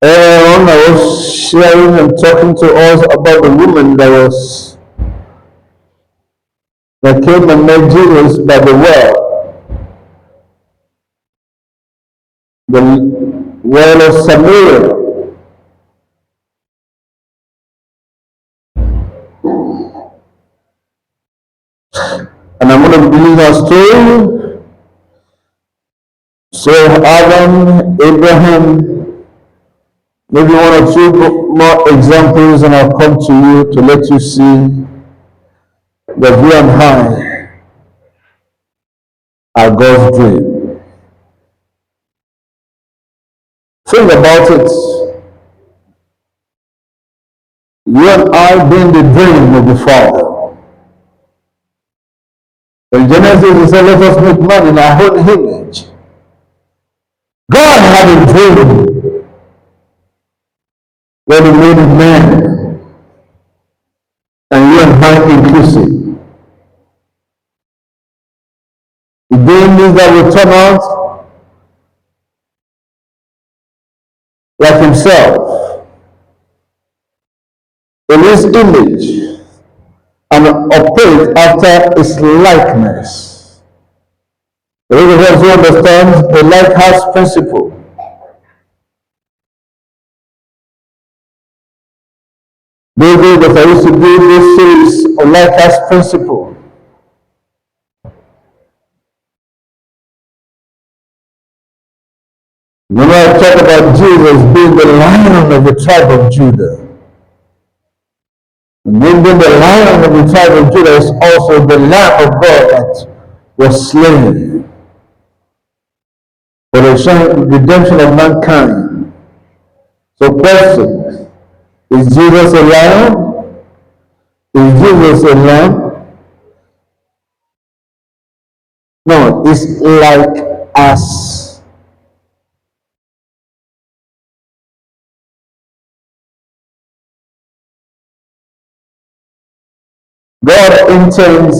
And I was sharing and talking to us about the woman that came and met Jesus by the well of Samaria. And I'm going to believe our story. So Adam, Abraham, maybe one or two more examples, and I'll come to you to let you see that you and I are God's dream. Think about it. You and I being the dream of the Father. In Genesis, he said, let us make man in our own image. God had a dream when he made man, and you and I inclusive. The dream means that we turn out like himself, in his image, and operate after his likeness. The reason who understands the lighthouse principle. David, that I used to do this series of lighthouse principle. When I talk about Jesus being the Lion of the tribe of Judah, and being the Lion of the tribe of Judah is also the Lamb of God that was slain for the redemption of mankind. So question, is Jesus a lion? Is Jesus a lamb? No, it's like us. God intends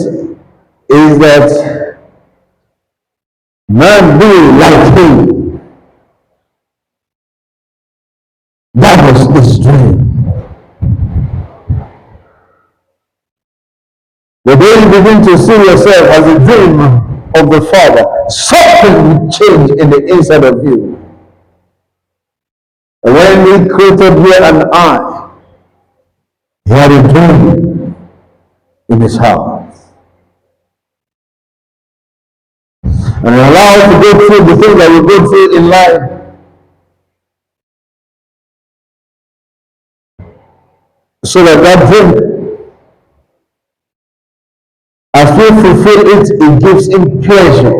is that man be like him. That was his dream. The day you begin to see yourself as a dream of the Father, something will change in the inside of you. And when he created you and I, he had a dream in his heart. And allow us to go through the things that we go through in life. So that dream, as we fulfill it, it gives him pleasure.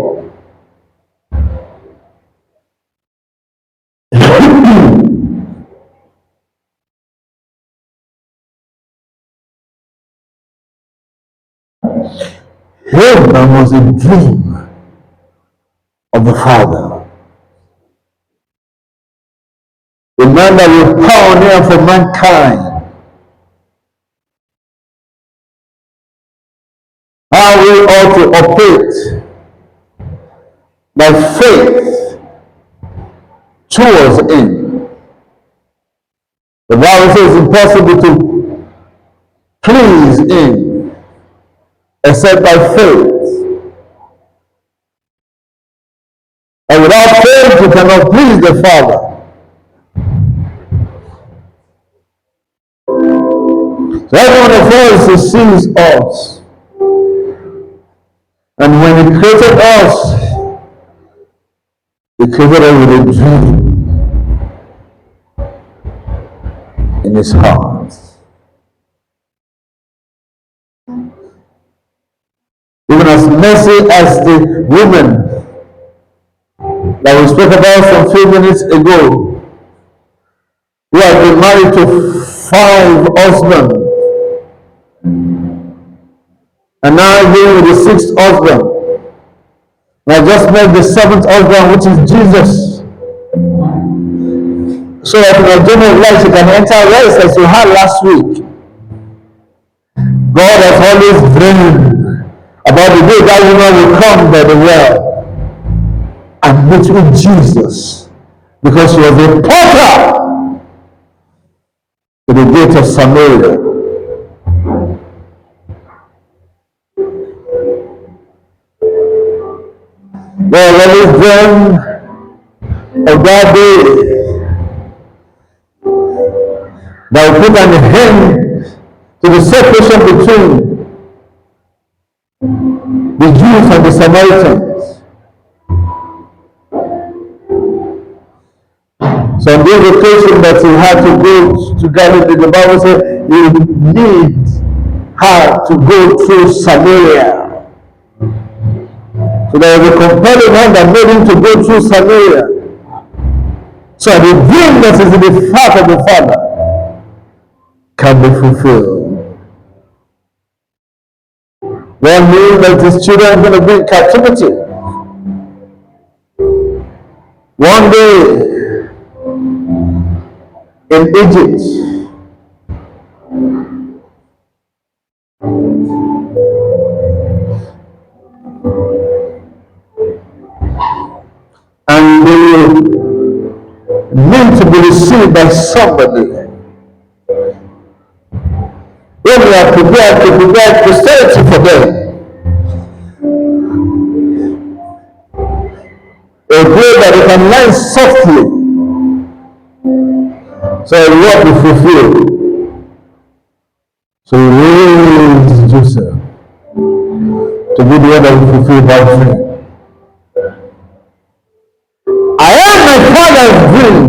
Abraham was a dream of the Father. The man that will pioneer for mankind. How we ought to operate by faith towards him. The Bible says it's impossible to please him except by faith. And without faith, you cannot please the Father. So every one of us who sees us, and when he created us, he created us with a dream in his heart. Even as messy as the woman that we spoke about some few minutes ago, who had been married to 5 husbands, and now being with the 6th husband. And I just met the 7th husband, which is Jesus. So that in the journey of life you can enter rest as you had last week. God has always dreamed about the day that woman will come by the well and meet with Jesus, because she was a porter to the gate of Samaria. Well, when it's done of that day, that will put an end to the separation between the Jews and the Samaritans. So on the occasion that he had to go to Galilee, the Bible said he need her to go through Samaria. So there was a compelling hand that made him to go through Samaria. So the dream that is in the heart of the Father can be fulfilled. One knew that his children are going to be in captivity. One day in Egypt, and they will need to be received by somebody. When we are prepared to provide Christianity for them, a way that they can learn softly, so the work will fulfill. So he raised Joseph to be the one that will fulfill that dream. I am my father's dream,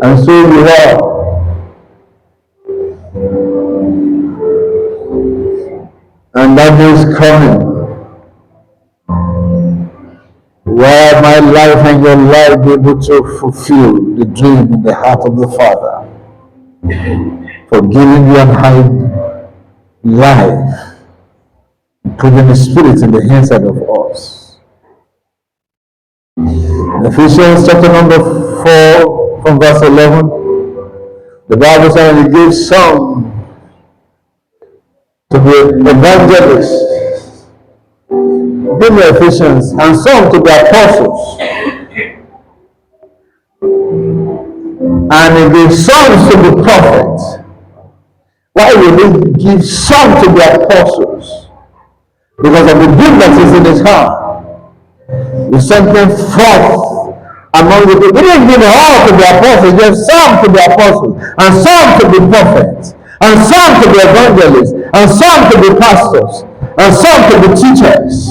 and so you are. And that day is coming, where my life and your life be able to fulfill the dream in the heart of the Father, for giving you and I life, putting the Spirit in the inside of us. In Ephesians chapter number 4, from verse 11, the Bible says he gave some to be evangelists, give me Ephesians, and some to be apostles, and he gave some to be prophets. Why will he give some to be apostles? Because of the dream that is in his heart. He sent them forth among the people. He didn't give all to be apostles, he gave some to be apostles, and some to be prophets, and some to be evangelists, and some to be pastors, and some to be teachers.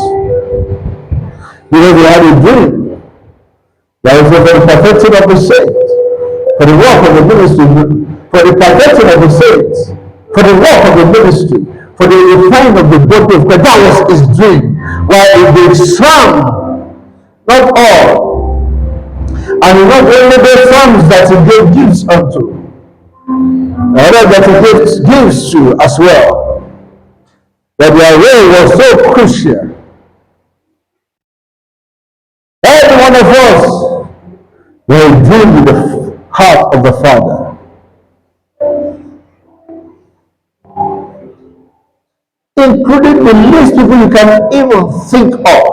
Because he had a dream that was for the perfecting of the saints, for the work of the ministry, for the perfecting of the saints, for the work of the ministry, for the refining of the body of Christ. That was his dream. While he gave some, not all, and not only the sons that he gave gifts unto, others that he gave gifts to as well. That their role was so crucial. Every one of us will dream with the heart of the Father. Including the least people you can even think of.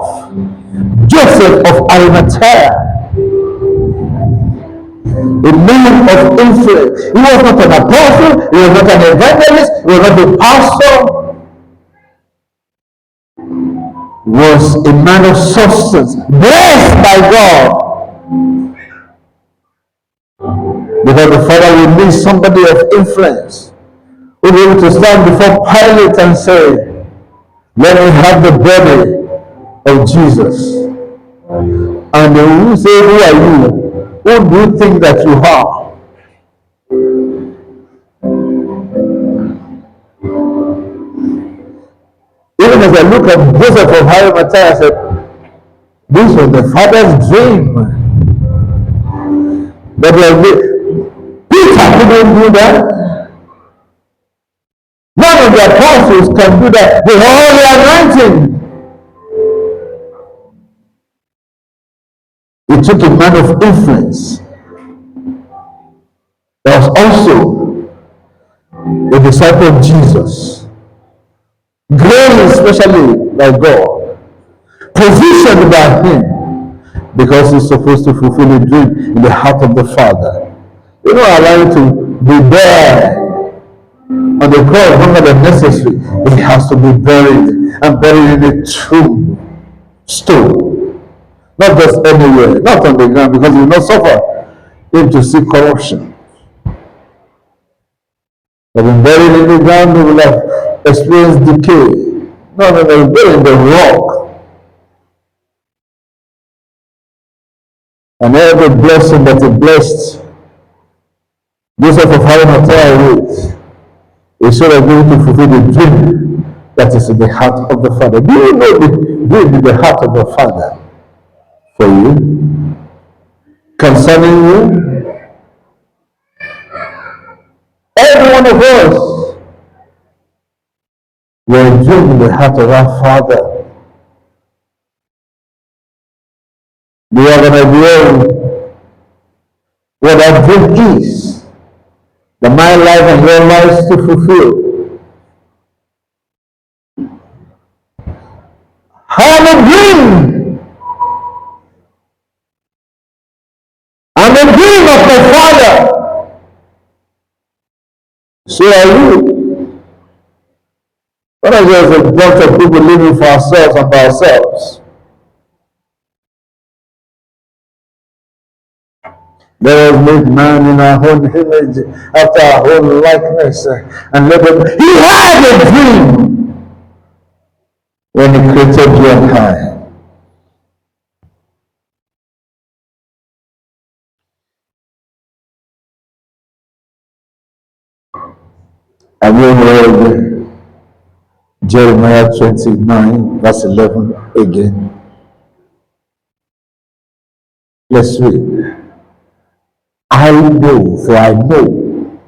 Joseph of Arimathea, a man of influence. He was not an apostle, he was not an evangelist, he was not a pastor. He was a man of substance, blessed by God. Because the Father will need somebody of influence who will be able to stand before Pilate and say, let me have the body of Jesus. And then you say, who are you? Who do you think that you are? Even as I look at Joseph of Arimathea, I said, this was the Father's dream. That Peter couldn't do that. None of the apostles can do that. The holy anointing. It took a man of influence that was also a disciple of Jesus, grace especially by God, positioned by him, because he's supposed to fulfill a dream in the heart of the Father. You know, allow you to be there on the cross longer than necessary. He has to be buried, and buried in a tomb stone, not just anywhere, not on the ground, because he will not suffer him to see corruption. But been buried in the ground, he will have experienced decay. No, no, no, buried in the rock. And every blessing that he blessed Joseph of Arimathea with is so that going to fulfill the dream that is in the heart of the Father. Do you know the dream in the heart of the Father for you? Concerning you? Every one of us, we are dream in the heart of our Father. Do you have an idea what that dream is? The my life and your lives to fulfill. Have a dream. I'm a dream of my Father. So are you. What is just a bunch of people living for ourselves and by ourselves? Let us make man in our own image, after our own likeness, and let them. He had a dream when he created you and I. Have you heard Jeremiah 29, verse 11 again? Let's read. I know, for I know.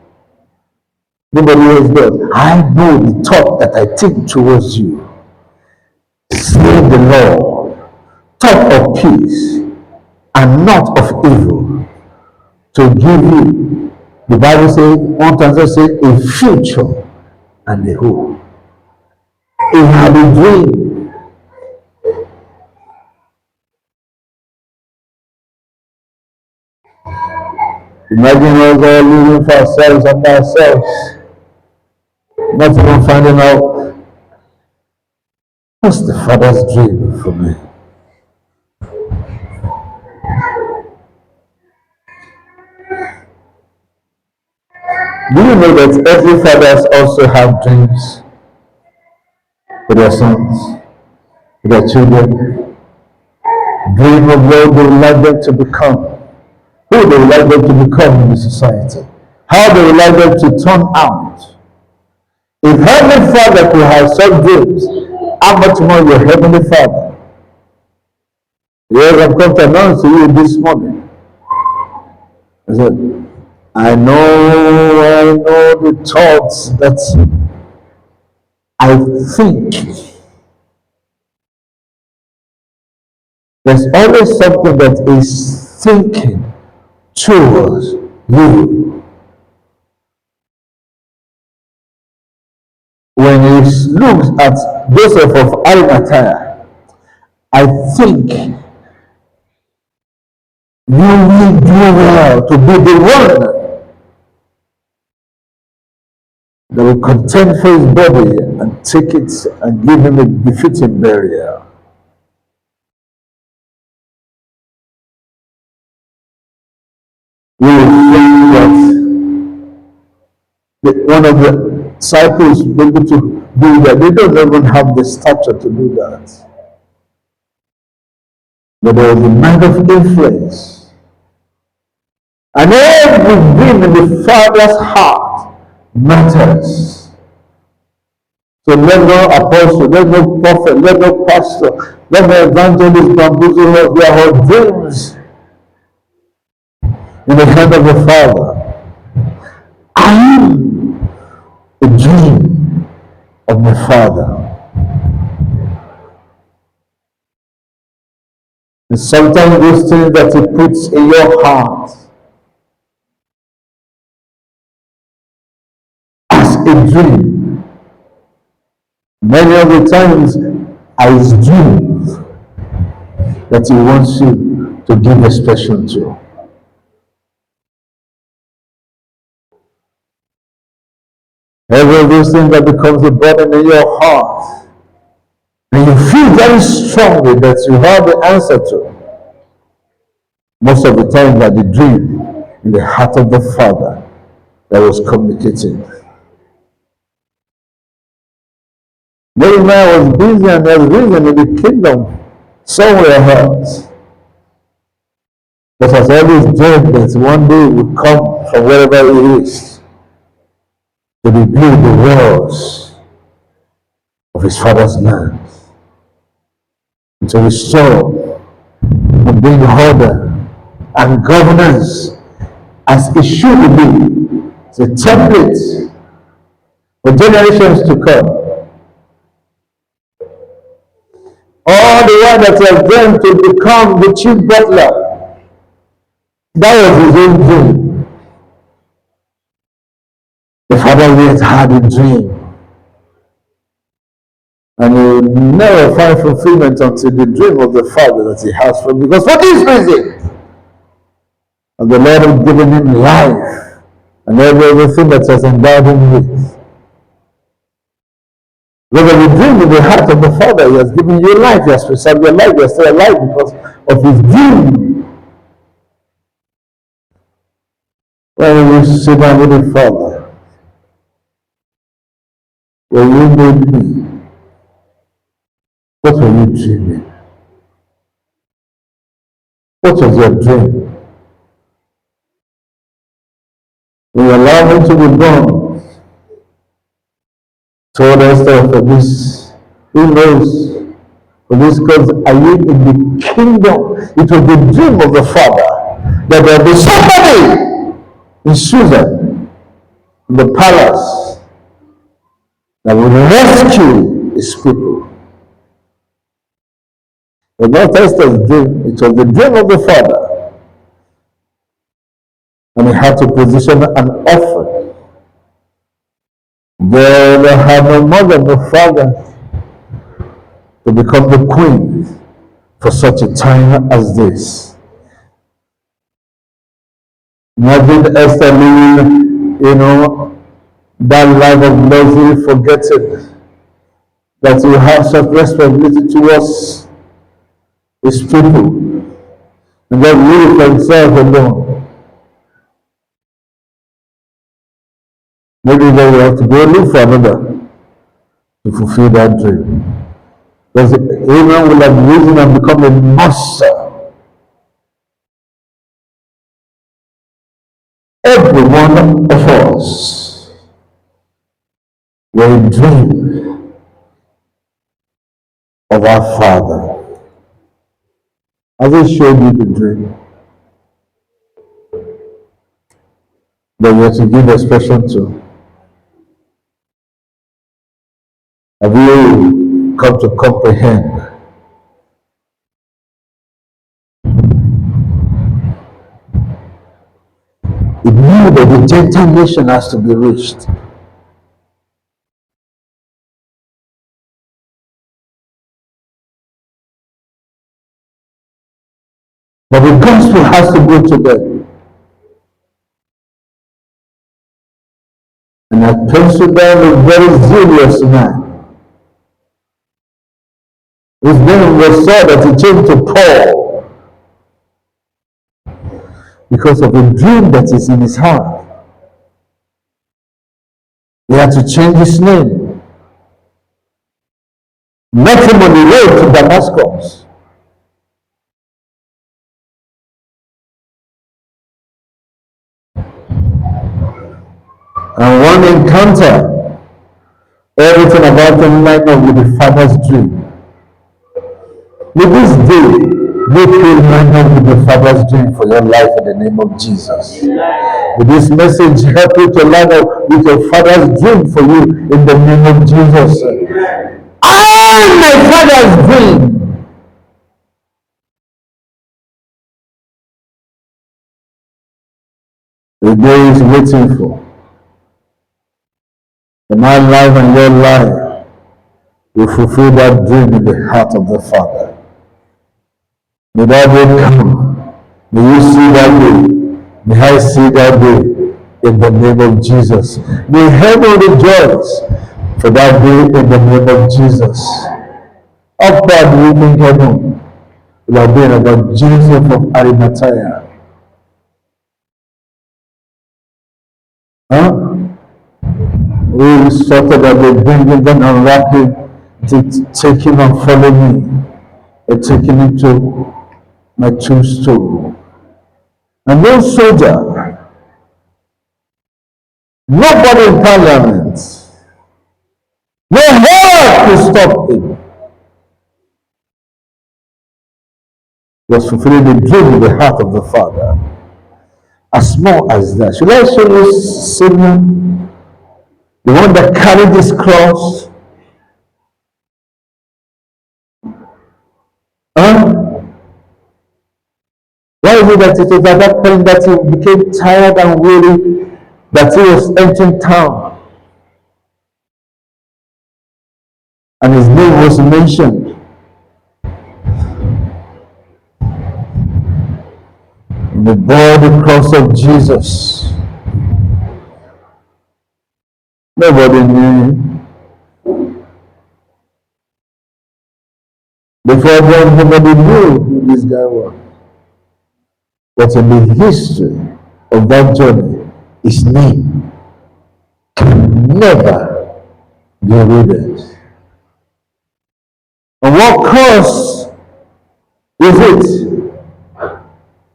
Nobody else does. I know the thought that I think towards you. Say the Lord, thought of peace and not of evil, to give you, the Bible says, one translation says, a future and a hope. He had a dream. Imagine us all living for ourselves and by ourselves, not even finding out what's the Father's dream for me. Do you know that every fathers also have dreams for their sons, for their children? Dream of what they would like them to become, who they would like them to become in the society, how they would like them to turn out. If Heavenly Father could have such dreams, how much more your Heavenly Father? Yes, I've come to announce to you this morning. I said, I know the thoughts that I think. There's always something that is thinking towards you. When he looks at Joseph of Arimathea, I think you will do well to be the one that will contend for his body and take it and give him a befitting burial. We will think that one of the disciples be able to do that. They don't even have the stature to do that. But there was a man of influence. And every dream in the Father's heart matters. So let no apostle, let no prophet, let no pastor, let no evangelist bamboozle us. They are all dreams in the hand of the Father. I am a dream of my Father. And sometimes those things that He puts in your heart as a dream, many of the times are His dreams that He wants you to give expression to. Every of those things that becomes a burden in your heart, and you feel very strongly that you have the answer to. Most of the time that the dream in the heart of the Father that was communicating. Nehemiah was busy and was reason in the kingdom somewhere else. But has always dreamed that one day he would come from wherever he is to rebuild the walls of his father's land, and to restore and bring order and governance as it should be. It's a template for generations to come. All the one that was going to become the chief butler, that was his own dream. The father yet had a dream. And he will never find fulfillment until the dream of the father that he has for him. Because for this reason, and the Lord has given him life and everything that has endowed him with. Whether you dream in the heart of the Father, he has given you life, he has preserved your life, you are still alive because of his dream. When you sit down with the Father, when you made me, what were you dreaming? What was your dream? When you allow him to be born, told Esther for this, who knows? For this cause are you in the kingdom? It was the dream of the Father that there will be somebody in Susan, in the palace, that will rescue his people. It was not Esther's dream, it was the dream of the Father. And he had to position an offering. They had no mother, no father to become the queen for such a time as this. Imagine Esther living, that life of luxury, forgetting that you have such responsibility towards his people, and then live for himself alone. Maybe then we have to go look for another to fulfill that dream. Because Abraham will have risen and become a master. Every one of us will dream of our Father. Has he showed you the dream? That you have to give expression to. Have you come to comprehend? It knew that the Gentile nation has to be reached. But the gospel has to go to them. And I penciled down a very zealous man. His name was Saul, that he changed to Paul because of a dream that is in his heart. He had to change his name. Met him on the road to Damascus. And one encounter, everything about him lined up with the Father's dream. May this day make you line up with the Father's dream for your life in the name of Jesus. May this message help you to line up with your Father's dream for you in the name of Jesus. I am my Father's dream. The day is waiting for. In my life and your life, we fulfill that dream in the heart of the Father. May that day come. May you see that day. May I see that day. in the name of Jesus. May heaven rejoice for that day in the name of Jesus. Upward moving heaven will have been about Joseph of Arimathea. Huh? We started at the bringing them and wrapping, take him and follow me, and taking him to my tombstone. And no soldier, nobody in parliament, no help to stop him. He was fulfilling the dream in the heart of the Father. As small as that. Should I show you Simeon, the one that carried this cross? Huh? Why is it that it was at that point that he became tired and weary, that he was entering town, and his name was mentioned? The bore the cross of Jesus. Nobody knew him. Before then, nobody knew who this guy was. But in the history of that journey, his name can never be erased. And what cause is it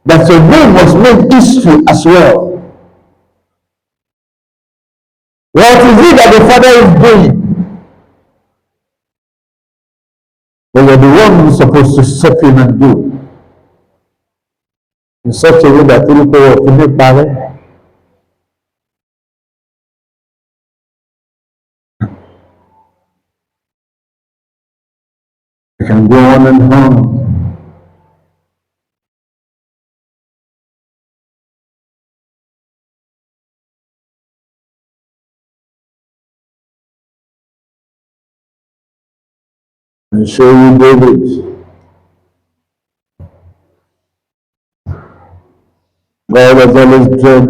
that your name was made history as well? What is it that the Father is doing? But you're the one who's supposed to step in and do in such a way that people will feel it. I can go on and on. And show you David. God has always dread.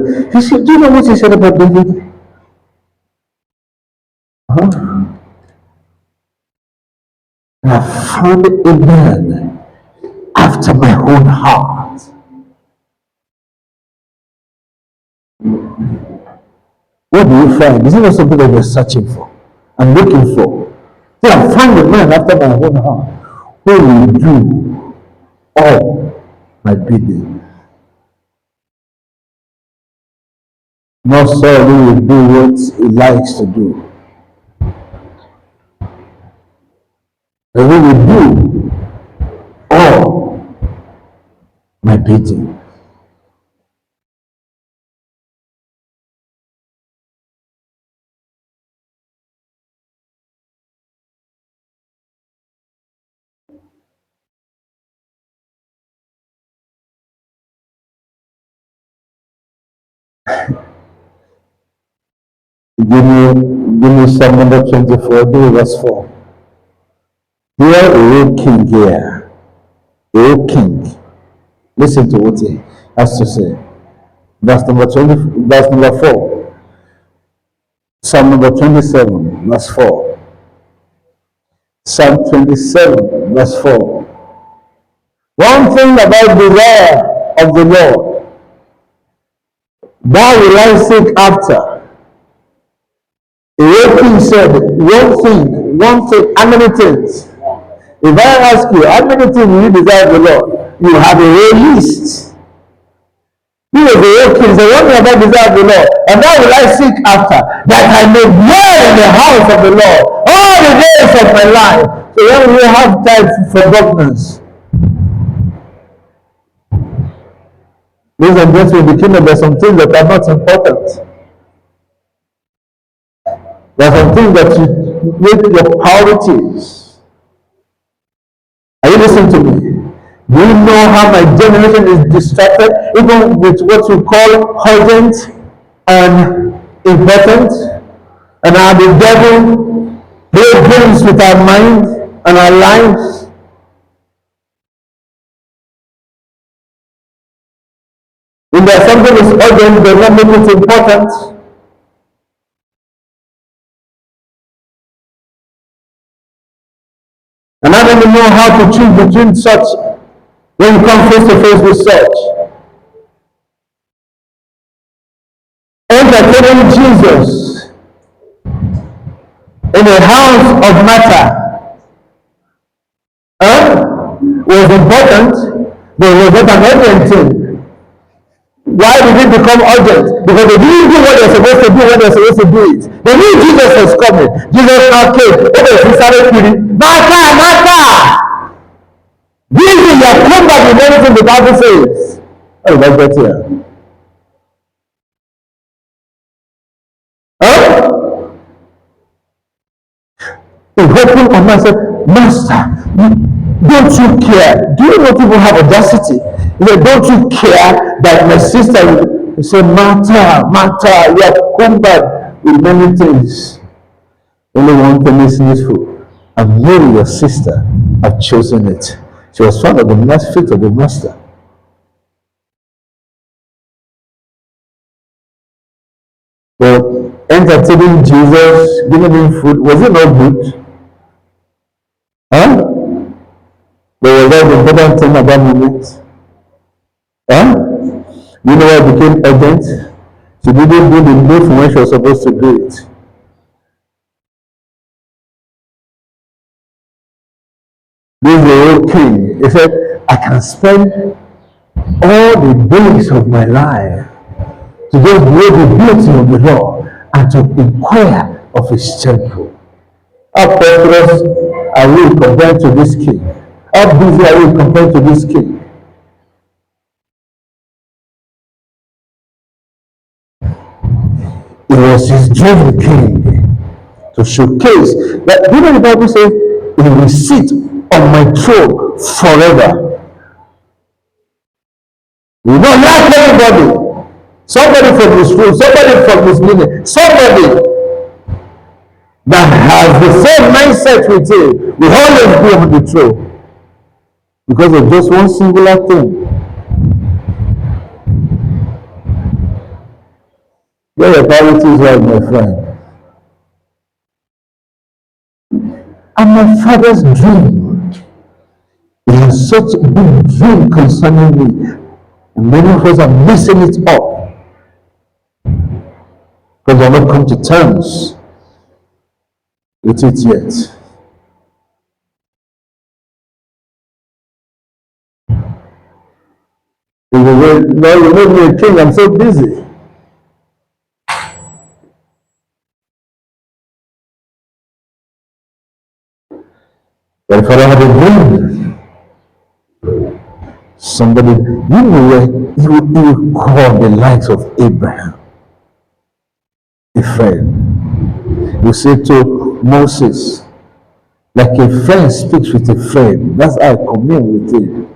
Do you know what he said about David? Huh? I found a man after my own heart. What do you find? Is it not something that you're searching for and looking for? So I found a man after my own heart who will do all my bidding. Not so who will do what he likes to do. But who will do all my bidding. Give me Psalm number 24, do verse 4. Hear, O king, here. O king. Listen to what he has to say. Verse number 20, verse number 4. Psalm number 27, verse 4. Psalm 27, verse 4. One thing about the law of the Lord, that will I seek after. The king said, one thing, how many things? If I ask you, how many things do you desire the Lord? You have a whole list. He was the old king, so one thing about desire the Lord, and that will I seek after, that I may dwell in the house of the Lord all the days of my life. So when we have time for forgiveness, ladies and gentlemen, the kingdom, there's some things that are not important. There are some things that you make your priorities. Are you listening to me? Do you know how my generation is distracted, even with what you call urgent and important? And how the devil plays games with our mind and our lives? We When there's something is urgent, does not make it important. And I don't even know how to choose between such when you come face to face with such. Entertaining Jesus in a house of matter was important, but it was not an urgent thing. Why did it become urgent? Because they didn't do what they're supposed to do when they're supposed to do it. They knew Jesus was coming. Jesus now came. Okay, he started pleading, Martha, Martha! Busy, you have come back with everything the Bible says. Oh, let's get here. Huh? He opened my mouth and said, Master, don't you care? Do you know people have audacity? He said, don't you care that my sister, he said, Martha, Martha, you have come back with many things. Only one thing is needful. And Mary, your sister, have chosen it. She was found of the feet of the master. But entertaining Jesus, giving him food, was it not good? Huh? There was that important thing at that moment. Huh? You know what became urgent? She didn't do the move when she was supposed to do it. This is the old king. He said, I can spend all the days of my life to just know the beauty of the Lord and to inquire of his temple. How prosperous are we compared to this king? How busy are we compared to this king? It was his dream king to showcase that. You know the Bible says, he will sit on my throne forever. We don't like anybody. Somebody from this room, somebody from this meeting, somebody that has the same mindset with you will always be on the throne because of just one singular thing. Where your priorities are, my friend. And my father's dream, he has such a big dream concerning me. And many of us are messing it up because we have not come to terms with it yet. No, you made me a king, I'm so busy. But if I don't have a dream, somebody, you know where you call the likes of Abraham a friend. You say to Moses, like a friend speaks with a friend. That's how I commune with him.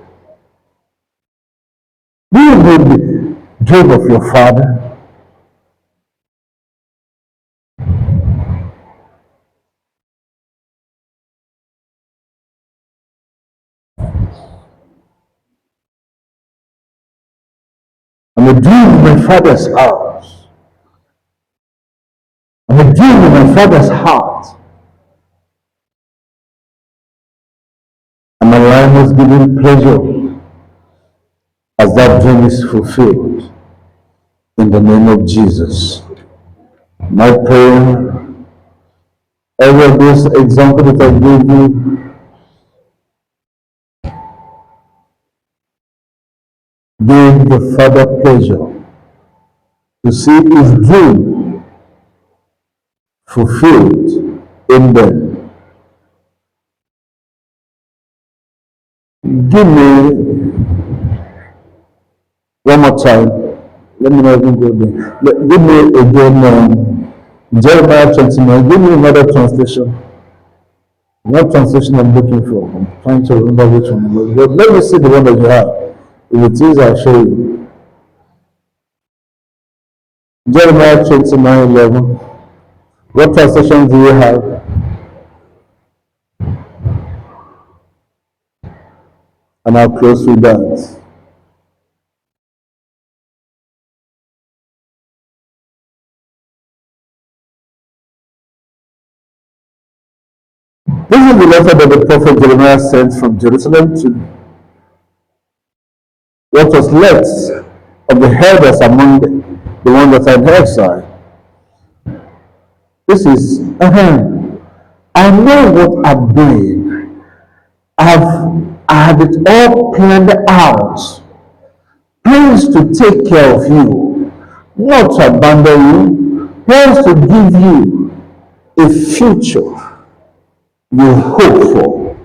Do you know the dream of your father? I'm a dream in my father's house. I'm a dream in my father's heart. And my life is giving pleasure as that dream is fulfilled. In the name of Jesus. My prayer, every of those examples that I gave you, gave the Father pleasure to see his dream fulfilled in them. Give me one more time. Let me not even go there. Give me again Jeremiah 29. Give me another translation. What translation I'm looking for? I'm trying to remember which one. But let me see the one that you have. If it is, I'll show you. Jeremiah 29:11. What translation do you have? And I'll close with that. This is the letter that the prophet Jeremiah sent from Jerusalem to what was left of the elders among the ones that are in exile. This is, I know what I'm doing. I have it all planned out. Plans to take care of you, not to abandon you. Plans to give you a future you hope for.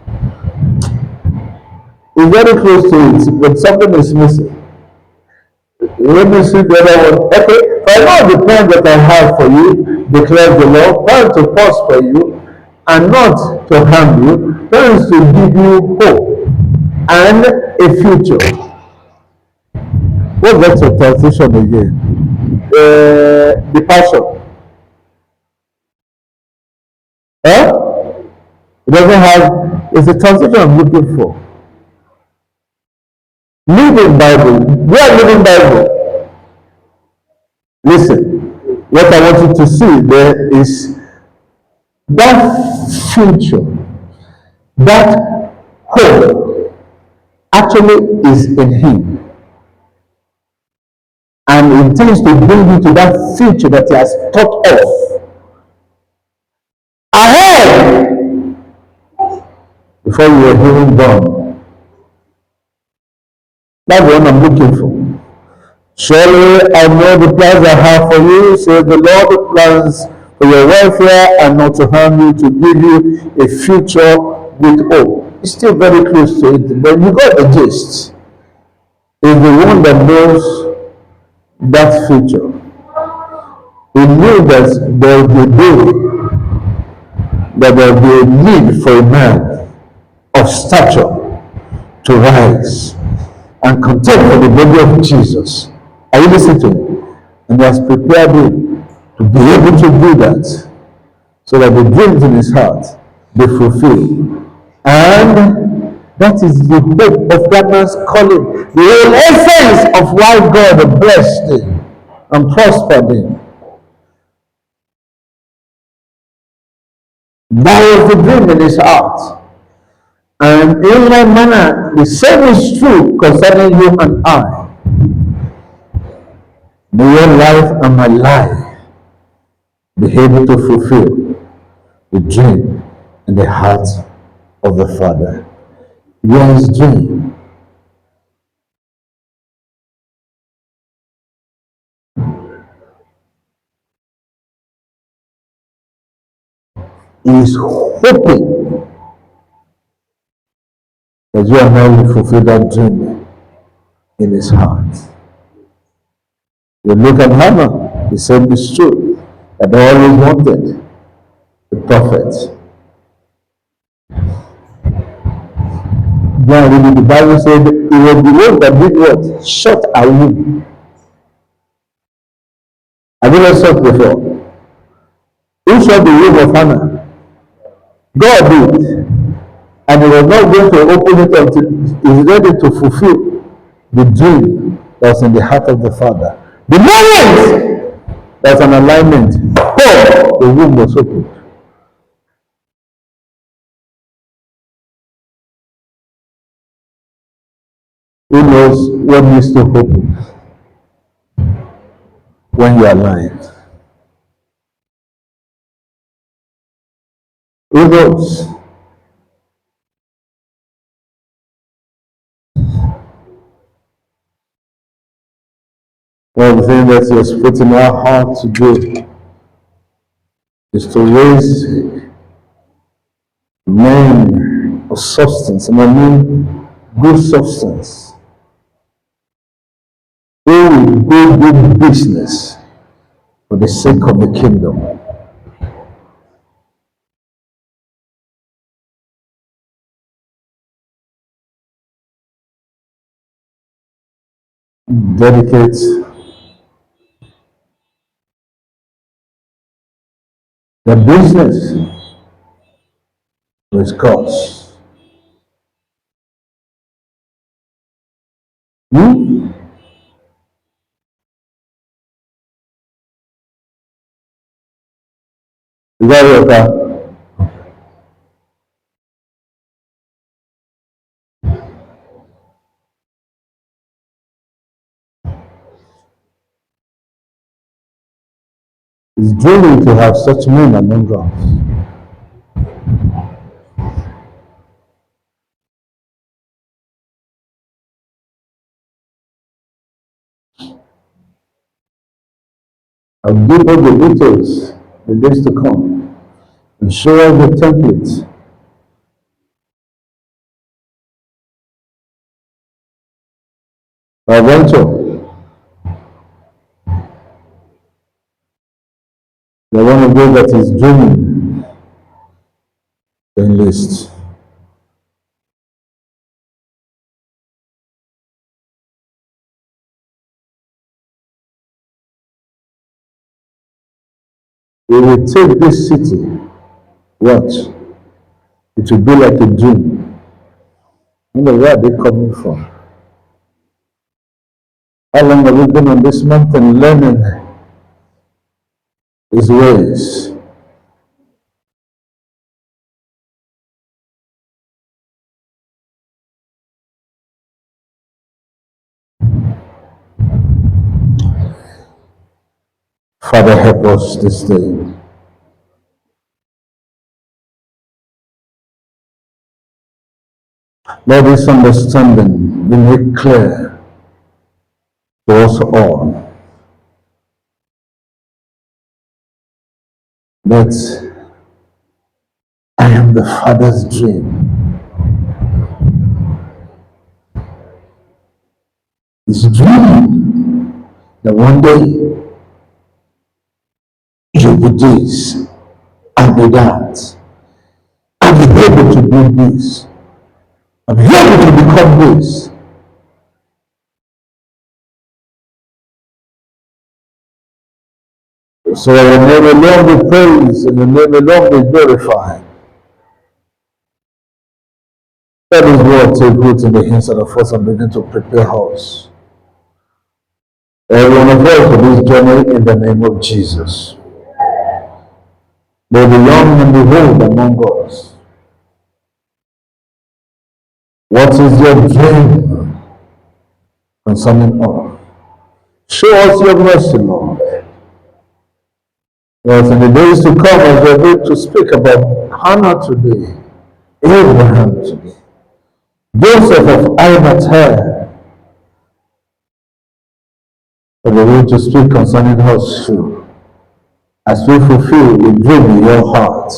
It's very close to it, but something is missing. Let me see the other one. Okay, I know the plan that I have for you, declares the Lord, plans to prosper you and not to harm you, plans to give you hope and a future. What's that your transition again? The passion. Huh? It doesn't have, it's a transition I'm looking for. Living Bible. We are living Bible. Listen, what I want you to see there is that future, that hope actually is in Him and intends to bring you to that future that He has thought of ahead before you were even born. That's the one I'm looking for. Surely I know the plans I have for you, says the Lord, the plans for your welfare and not to harm you, to give you a future with hope. It's still very close to it, but you got the gist. Is the one that knows that future. He knew that there will be a day that there will be a need for a man of stature to rise and contend for the body of Jesus. Are you listening to me? And he has prepared him to be able to do that so that the dreams in his heart be fulfilled. And that is the hope of that man's calling. The whole essence of why God blessed him and prospered him. That was the dream in his heart. And in like manner, the same is true concerning you and I. May your life and my life be able to fulfill the dream in the heart of the Father. Yours dream is hoping that you and I will fulfill that dream in his heart. You look at Hannah, the same is true, that I always wanted the prophet. Then really the Bible said it was the one that did what? Shut a womb. Have you ever saw it before? Who shut the womb of Hannah? God did. And he was not going to open it until he's ready to fulfill the dream that was in the heart of the Father. The moment there's an alignment, boom, the womb was opened. Who knows what needs to open when you are aligned? Who knows? One of the things that he has put in our heart to do is to raise men of substance, and I mean good substance, who will go do business for the sake of the kingdom. Dedicate the business to its cause. Hmm? Is that your car? It's dreaming to have such men among us. I'll give us the details the days to come and show us the template. Adventure. The one of those that is dreaming to enlist. We will take this city. Watch. It will be like a dream. Where are they coming from? How long have we been on this mountain learning his ways? Father, help us this day. Let this understanding be made clear to us all that I am the Father's dream. His dream that one day you'll be this, I'll be that. I'll be able to do this. I'll be able to become this. So your name alone be praised and your name alone be glorified. Let His word take root in the inside of us and begin to prepare us. Every one of us for this journey in the name of Jesus. May the young and the old among us. What is your dream concerning us? Show us your mercy, Lord. Yes, in the days to come, as we're going to speak about Hannah today, Abraham today, Joseph of Arimathea, and we're going to speak concerning us too, as we fulfill the dream in your heart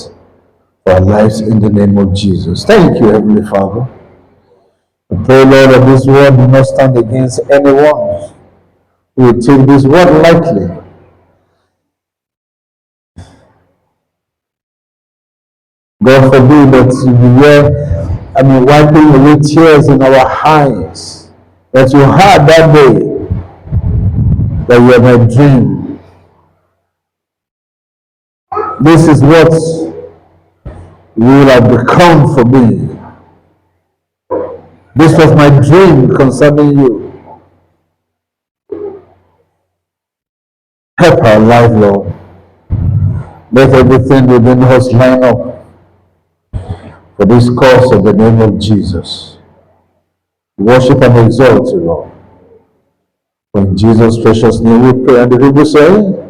for our lives in the name of Jesus. Thank you, Heavenly Father. I pray, Lord, that this word will not stand against anyone who will take this word lightly. God forbid that you be wiping away tears in our eyes that you had that day that you are my dream. This is what you will have become for me. This was my dream concerning you. Help our life, Lord. Let everything within us line up for this cause in the name of Jesus. Worship and exalt you, Lord. In Jesus' precious name we pray. And the people say,